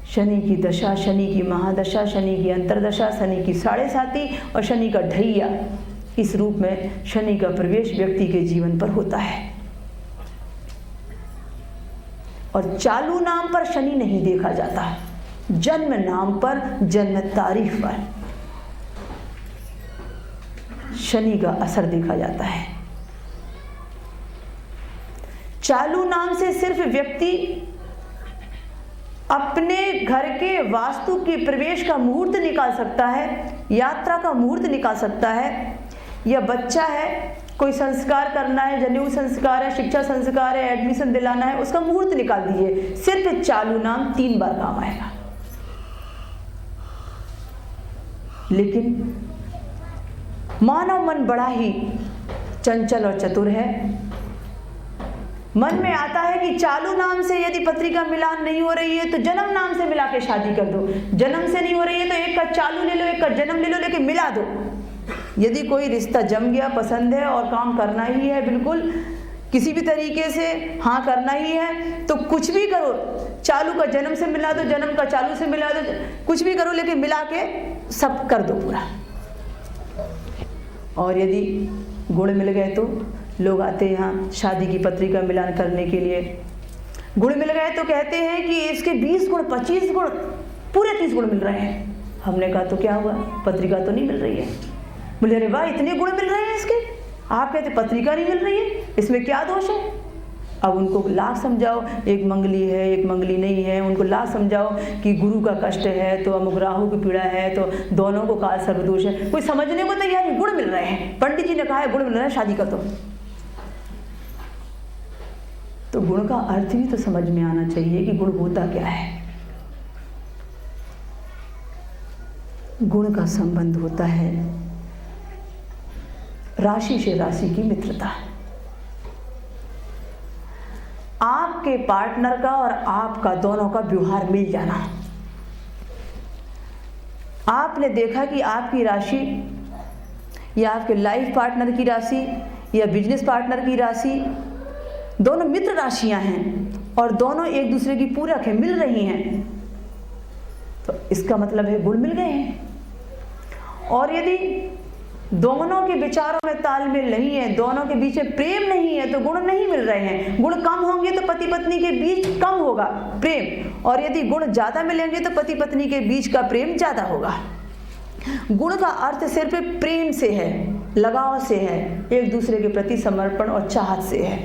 शनि की दशा, शनि की महादशा, शनि की अंतरदशा, शनि की 7.5 और शनि का ढैया, इस रूप में शनि का प्रवेश व्यक्ति के जीवन पर होता है। और चालू नाम पर शनि नहीं देखा जाता, जन्म नाम पर, जन्म तारीख पर शनि का असर देखा जाता है। चालू नाम से सिर्फ व्यक्ति अपने घर के वास्तु के प्रवेश का मुहूर्त निकाल सकता है, यात्रा का मुहूर्त निकाल सकता है, या बच्चा है, कोई संस्कार करना है, जनेऊ संस्कार है, शिक्षा संस्कार है, एडमिशन दिलाना है, उसका मुहूर्त निकाल दीजिए, सिर्फ चालू नाम 3 बार काम आएगा। लेकिन मानव मन बड़ा ही चंचल और चतुर है। मन में आता है कि चालू नाम से यदि पत्रिका मिलान नहीं हो रही है तो जन्म नाम से मिला के शादी कर दो, जन्म से नहीं हो रही है तो एक का चालू ले लो, एक का जन्म ले लो, लेकिन मिला दो। यदि कोई रिश्ता जम गया, पसंद है और काम करना ही है, बिल्कुल किसी भी तरीके से हाँ करना ही है, तो कुछ भी करो, चालू का जन्म से मिला दो, जन्म का चालू से मिला दो, कुछ भी करो, लेकिन मिला के सब कर दो पूरा। और यदि गुण मिल गए तो लोग आते हैं यहाँ शादी की पत्रिका मिलान करने के लिए। गुण मिल गए तो कहते हैं कि इसके 20 गुण, 25 गुण, पूरे 30 गुण मिल रहे हैं। हमने कहा तो क्या हुआ, पत्रिका तो नहीं मिल रही है। बोले अरे वाह, इतने गुण मिल रहे हैं इसके, आप कहते पत्रिका नहीं मिल रही है, इसमें क्या दोष है। अब उनको लाख समझाओ, एक मंगली है, एक मंगली नहीं है, उनको लाख समझाओ कि गुरु का कष्ट है तो अमुक राहु की पीड़ा है, तो दोनों को काल सर्वदोष है, कोई समझने को तैयार नहीं। गुण मिल रहे हैं, पंडित जी ने कहा है गुण मिल रहे हैं, शादी कर दो। तो गुण का अर्थ भी तो समझ में आना चाहिए कि गुण होता क्या है। गुण का संबंध होता है राशि से राशि की मित्रता, आपके पार्टनर का और आपका दोनों का व्यवहार मिल जाना। आपने देखा कि आपकी राशि या आपके लाइफ पार्टनर की राशि या बिजनेस पार्टनर की राशि दोनों मित्र राशियां हैं और दोनों एक दूसरे की पूरक है, मिल रही हैं, तो इसका मतलब है गुण मिल गए हैं। और यदि दोनों के विचारों में तालमेल नहीं है, दोनों के बीच में प्रेम नहीं है, तो गुण नहीं मिल रहे हैं। गुण कम होंगे तो पति पत्नी के बीच कम होगा प्रेम, और यदि गुण ज्यादा मिलेंगे तो पति पत्नी के बीच का प्रेम ज्यादा होगा। गुण का अर्थ सिर्फ प्रेम से है, लगाव से है, एक दूसरे के प्रति समर्पण और चाहत से है।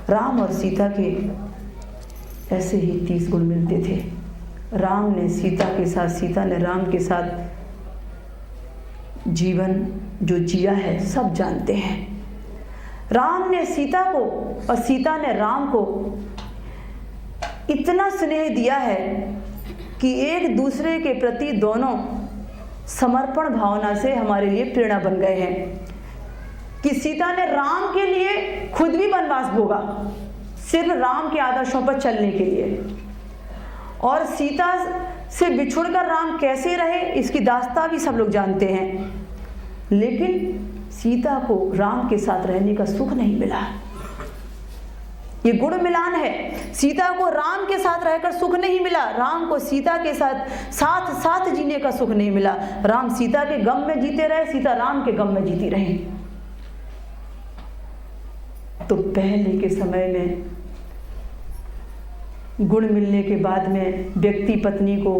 राम और सीता के ऐसे ही 30 गुण मिलते थे। राम ने सीता के साथ, सीता ने राम के साथ जीवन जो जिया है सब जानते हैं। राम ने सीता को और सीता ने राम को इतना स्नेह दिया है कि एक दूसरे के प्रति दोनों समर्पण भावना से हमारे लिए प्रेरणा बन गए हैं कि सीता ने राम के लिए खुद भी वनवास भोगा, सिर्फ राम के आदर्शों पर चलने के लिए। और सीता से बिछुड़कर राम कैसे रहे इसकी दास्तां भी सब लोग जानते हैं, लेकिन सीता को राम के साथ रहने का सुख नहीं मिला। ये गुण मिलान है। सीता को राम के साथ रहकर सुख नहीं मिला, राम को सीता के साथ साथ जीने का सुख नहीं मिला। राम सीता के गम में जीते रहे, सीता राम के गम में जीती रही। तो पहले के समय में गुण मिलने के बाद में व्यक्ति पत्नी को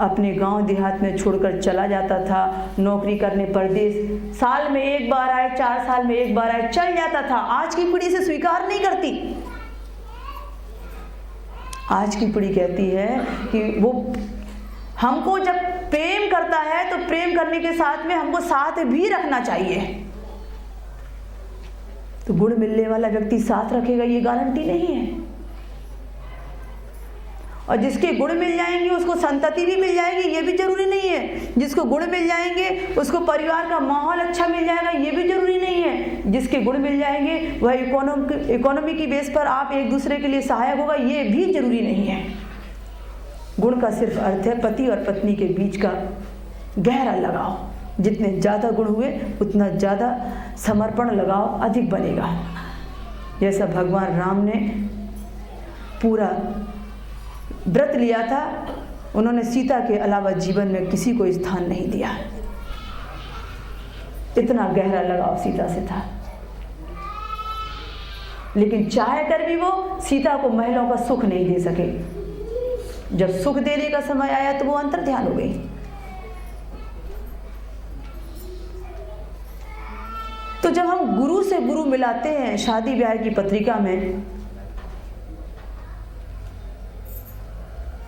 अपने गांव देहात में छोड़कर चला जाता था, नौकरी करने परदेश, साल में एक बार आए, 4 साल में एक बार आए, चल जाता था। आज की पीढ़ी से स्वीकार नहीं करती। आज की पीढ़ी कहती है कि वो हमको जब प्रेम करता है तो प्रेम करने के साथ में हमको साथ भी रखना चाहिए। तो गुण मिलने वाला व्यक्ति साथ रखेगा ये गारंटी नहीं है। और जिसके गुण मिल जाएंगे उसको संतति भी मिल जाएगी, ये भी जरूरी नहीं है। जिसको गुण मिल जाएंगे उसको परिवार का माहौल अच्छा मिल जाएगा, ये भी जरूरी नहीं है। जिसके गुण मिल जाएंगे वह इकोनॉमी की बेस पर आप एक दूसरे के लिए सहायक होगा, ये भी जरूरी नहीं है। गुण का सिर्फ अर्थ है पति और पत्नी के बीच का गहरा लगाव। जितने ज़्यादा गुण हुए उतना ज़्यादा समर्पण लगाव अधिक बनेगा। जैसा भगवान राम ने पूरा व्रत लिया था उन्होंने सीता के अलावा जीवन में किसी को स्थान नहीं दिया। इतना गहरा लगाव सीता से था, लेकिन चाह कर भी वो सीता को महलों का सुख नहीं दे सके। जब सुख देने का समय आया तो वो अंतर्ध्यान हो गई। तो जब हम गुरु से गुरु मिलाते हैं शादी ब्याह की पत्रिका में,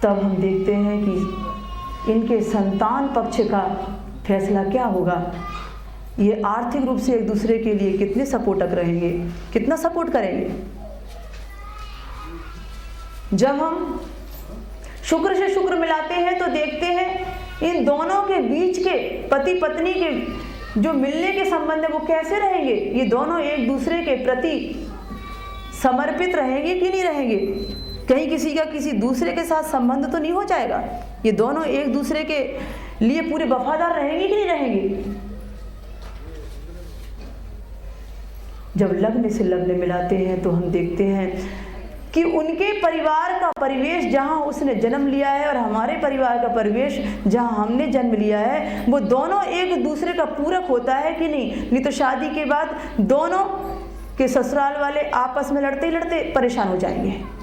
तब हम देखते हैं कि इनके संतान पक्ष का फैसला क्या होगा। ये आर्थिक रूप से एक दूसरे के लिए कितने सपोर्टक रहेंगे, कितना सपोर्ट करेंगे। जब हम शुक्र से शुक्र मिलाते हैं तो देखते हैं इन दोनों के बीच के पति पत्नी के जो मिलने के संबंध है वो कैसे रहेंगे। ये दोनों एक दूसरे के प्रति समर्पित रहेंगे कि नहीं रहेंगे। कहीं किसी का किसी दूसरे के साथ संबंध तो नहीं हो जाएगा। ये दोनों एक दूसरे के लिए पूरे वफादार रहेंगे कि नहीं रहेंगे। जब लग्न से लग्न मिलाते हैं तो हम देखते हैं कि उनके परिवार का परिवेश जहाँ उसने जन्म लिया है और हमारे परिवार का परिवेश जहाँ हमने जन्म लिया है, वो दोनों एक दूसरे का पूरक होता है कि नहीं तो शादी के बाद दोनों के ससुराल वाले आपस में लड़ते ही लड़ते परेशान हो जाएंगे।